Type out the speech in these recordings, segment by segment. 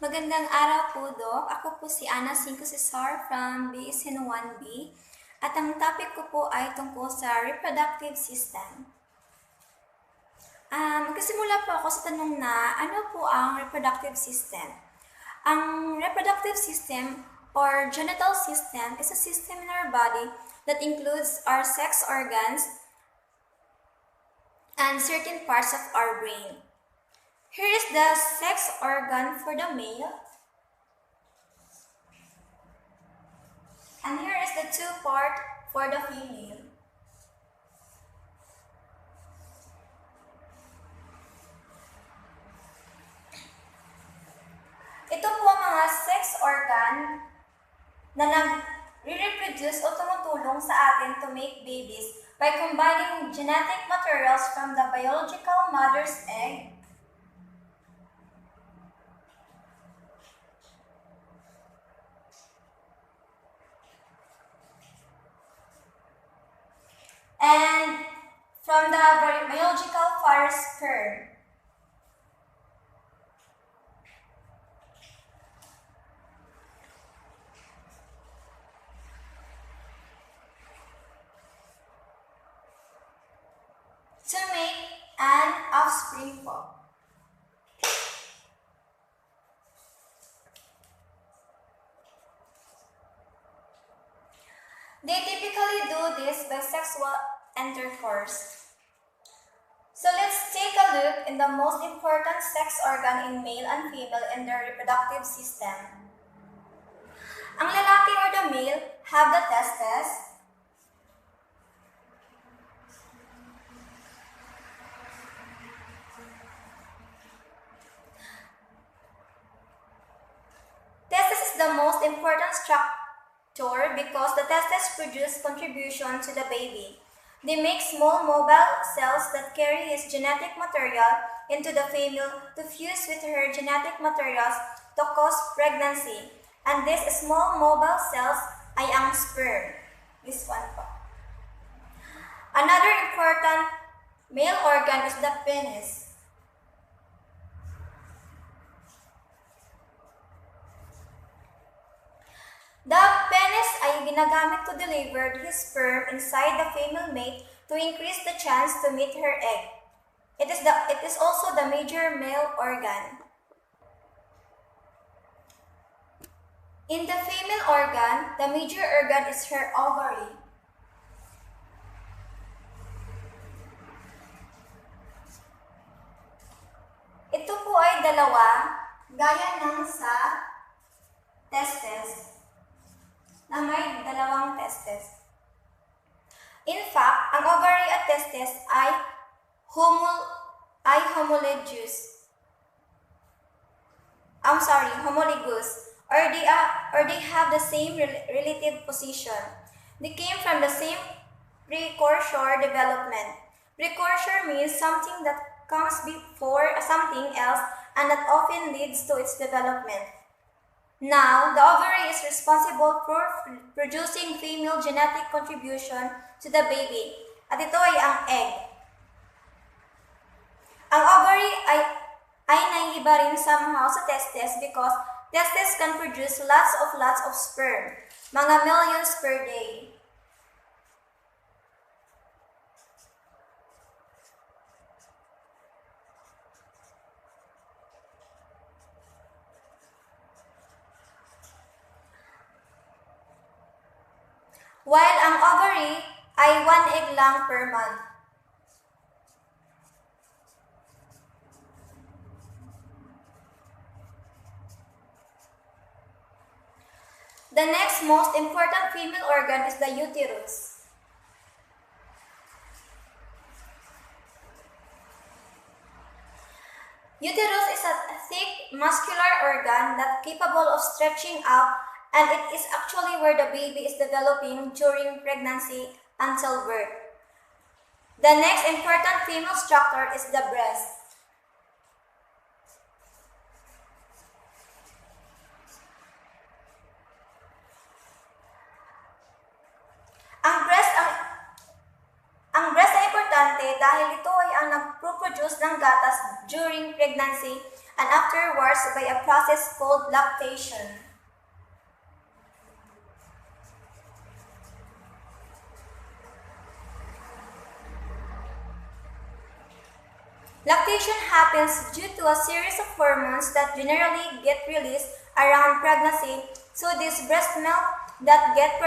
Magandang araw po, Doc. Ako po si Cesar from BSN 1B at ang topic ko po ay tungkol sa reproductive system. Magsisimula po ako sa tanong na ano po ang reproductive system? Ang reproductive system or genital system is a system in our body that includes our sex organs and certain parts of our brain. Here is the sex organ for the male. And here is the two part for the female. Ito po ang mga sex organ na nag-reproduce o tumutulong sa atin to make babies by combining genetic materials from the biological mother's egg and from the biological father's sperm. To make an offspring po. They typically do this by sexual intercourse. So let's take a look in the most important sex organ in male and female in their reproductive system. Ang lalaki or the male have the testes, testes is the most important structure because the testes produce contribution to the baby. They make small mobile cells that carry his genetic material into the female to fuse with her genetic materials to cause pregnancy. And these small mobile cells ay ang sperm. This one po. Another important male organ is the penis. The penis ay ginagamit to deliver his sperm inside the female mate to increase the chance to meet her egg. It is also the major male organ. In the female organ, the major organ is her ovary. Ito po ay dalawa, gaya ng sa testes, na may dalawang testes. In fact, ang ovary at testes ay homologous, or they have the same relative position. They came from the same precursor development. Precursor means something that comes before something else and that often leads to its development. Now, the ovary is responsible for producing female genetic contribution to the baby. At ito ay ang egg. Ang ovary ay naiiba rin somehow sa testes because testes can produce lots of sperm, mga millions per day. While ang ovary ay 1 egg lang per month. The next most important female organ is the uterus. Uterus is a thick, muscular organ that's capable of stretching out, and it is actually where the baby is developing during pregnancy until birth. The next important female structure is the breast. Ang breast ay importante dahil ito ay ang nagpo-produce ng gatas during pregnancy and afterwards by a process called lactation. Lactation happens due to a series of hormones that generally get released around pregnancy, so this breast milk that get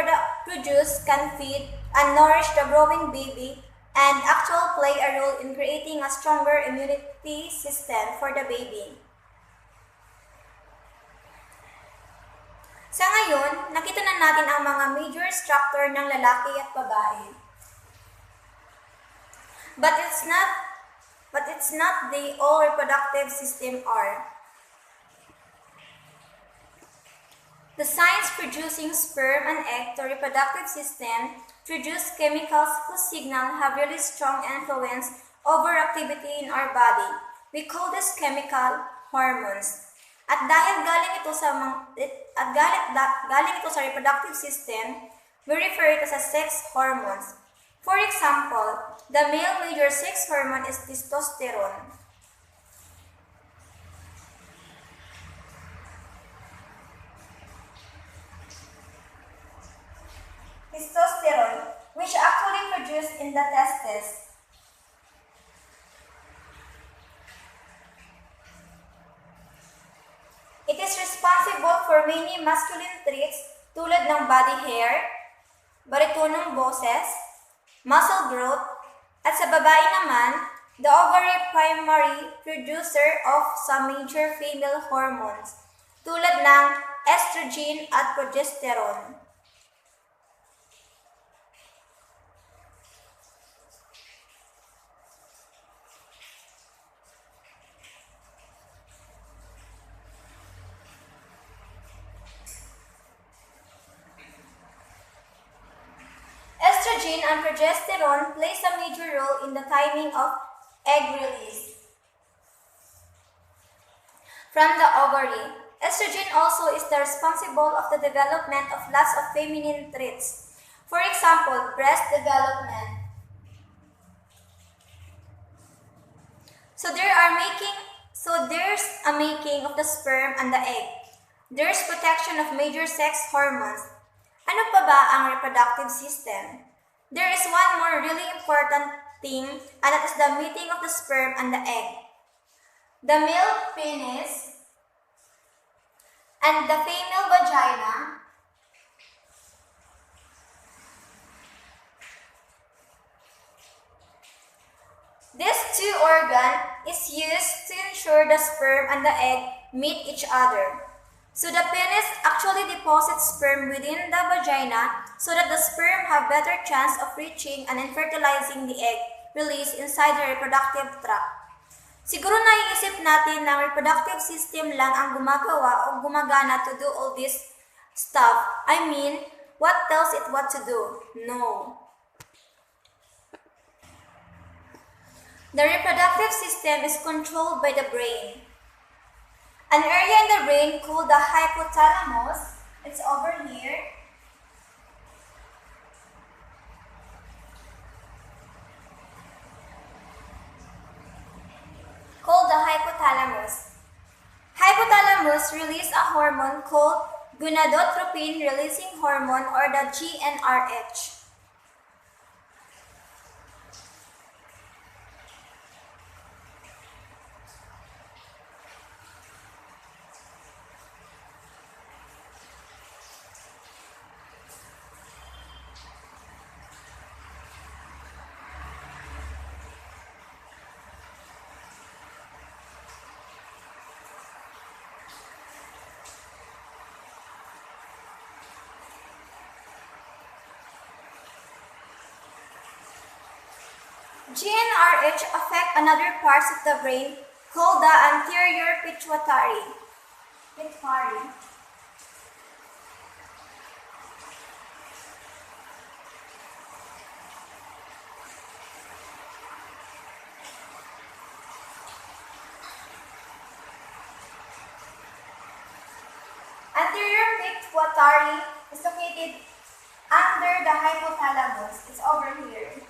produced can feed and nourish the growing baby and actually play a role in creating a stronger immunity system for the baby. Sa ngayon, nakita na natin ang mga major structure ng lalaki at babae. But it's not the all reproductive system are. The signs producing sperm and egg to reproductive system produce chemicals whose signal have really strong influence over activity in our body. We call this chemical hormones. At dahil galing ito sa reproductive system, we refer it as sex hormones. For example, the male major sex hormone is testosterone. Testosterone, which actually produced in the testes. It is responsible for many masculine traits tulad ng body hair, baritonong boses, muscle growth, at sa babae naman, the ovary primary producer of some major female hormones tulad ng estrogen at progesterone. Estrogen and progesterone plays a major role in the timing of egg release from the ovary. Estrogen also is the responsible of the development of lots of feminine traits. For example, breast development. There's a making of the sperm and the egg. There's protection of major sex hormones. Ano pa ba ang reproductive system? There is one more really important thing, and that is the meeting of the sperm and the egg. The male penis and the female vagina These two organs is used to ensure the sperm and the egg meet each other. So the penis actually deposits sperm within the vagina so that the sperm have better chance of reaching and fertilizing the egg released inside the reproductive tract. Siguro naiisip natin na reproductive system lang ang gumagawa o gumagana to do all this stuff. I mean, what tells it what to do? No. The reproductive system is controlled by the brain. An area in the brain called the hypothalamus, it's over here. Called the hypothalamus. Hypothalamus releases a hormone called gonadotropin releasing hormone or the GnRH. GnRH affect another parts of the brain called the anterior pituitary. Anterior pituitary is located under the hypothalamus. It's over here.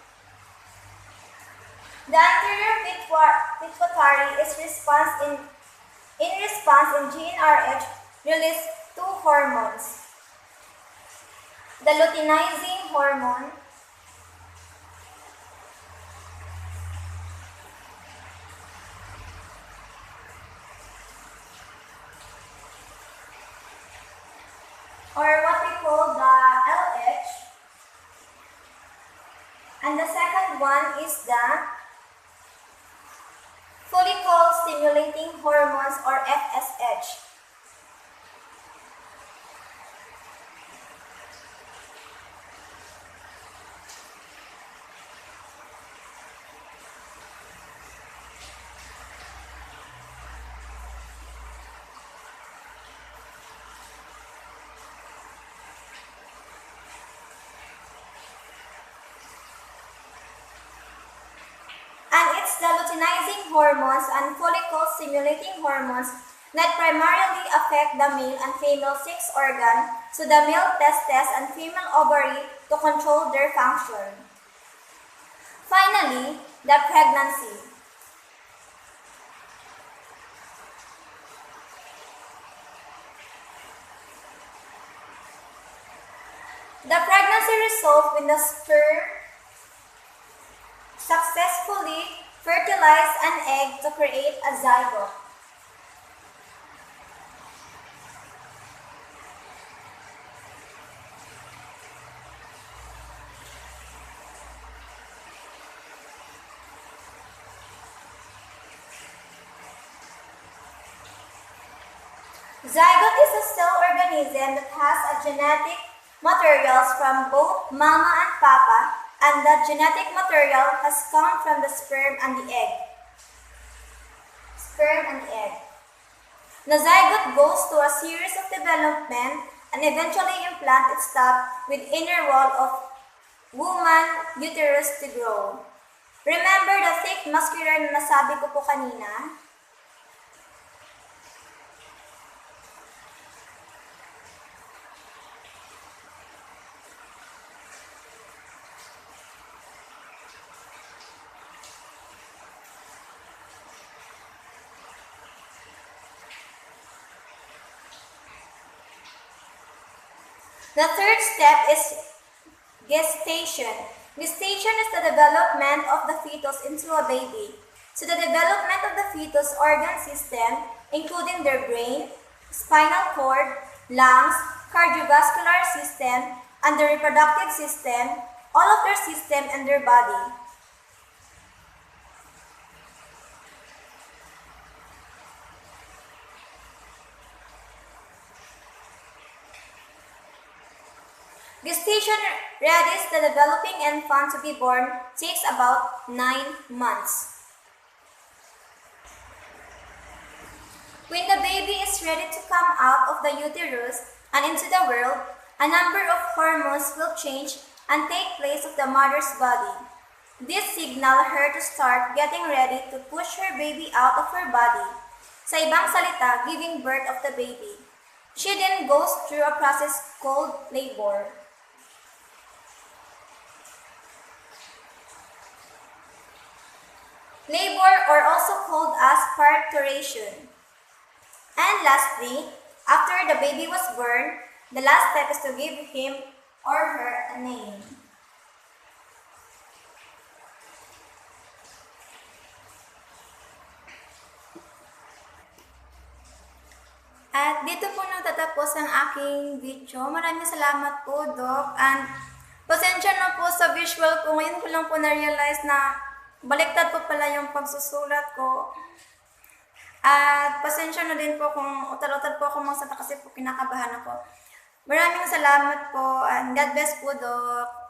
The anterior pituitary is In response, in GnRH release two hormones. The luteinizing hormone or what we call the LH, and the second one is the follicle stimulating hormones or FSH. And it's the luteinizing hormones and follicle stimulating hormones that primarily affect the male and female sex organ, so the male testes and female ovary to control their function. Finally, the pregnancy. The pregnancy results when the sperm successfully fertilize an egg to create a zygote. Zygote is a cell organism that has a genetic materials from both mama and papa, and that genetic material has come from the sperm and the egg. The zygote goes through a series of development and eventually implant itself with inner wall of woman uterus to grow. Remember the thick muscular na nasabi ko po kanina? The third step is gestation. Gestation is the development of the fetus into a baby. So the development of the fetus organ system, including their brain, spinal cord, lungs, cardiovascular system, and the reproductive system, all of their system and their body. Gestation readies the developing infant to be born takes about 9 months. When the baby is ready to come out of the uterus and into the world, a number of hormones will change and take place of the mother's body. This signal her to start getting ready to push her baby out of her body. Sa ibang salita, giving birth of the baby. She then goes through a process called labor. Labor, or also called as parturition. And lastly, after the baby was born, the last step is to give him or her a name. At dito po natatapos ang aking video. Maraming salamat po, Doc. And pasensya na po sa visual ko. Ngayon ko lang po na-realize na baliktad po pala yung pagsusulat ko. At pasensya na din po kung utal-utal po ako mga salita kasi po kinakabahan ako. Maraming salamat po and God bless po, Doc.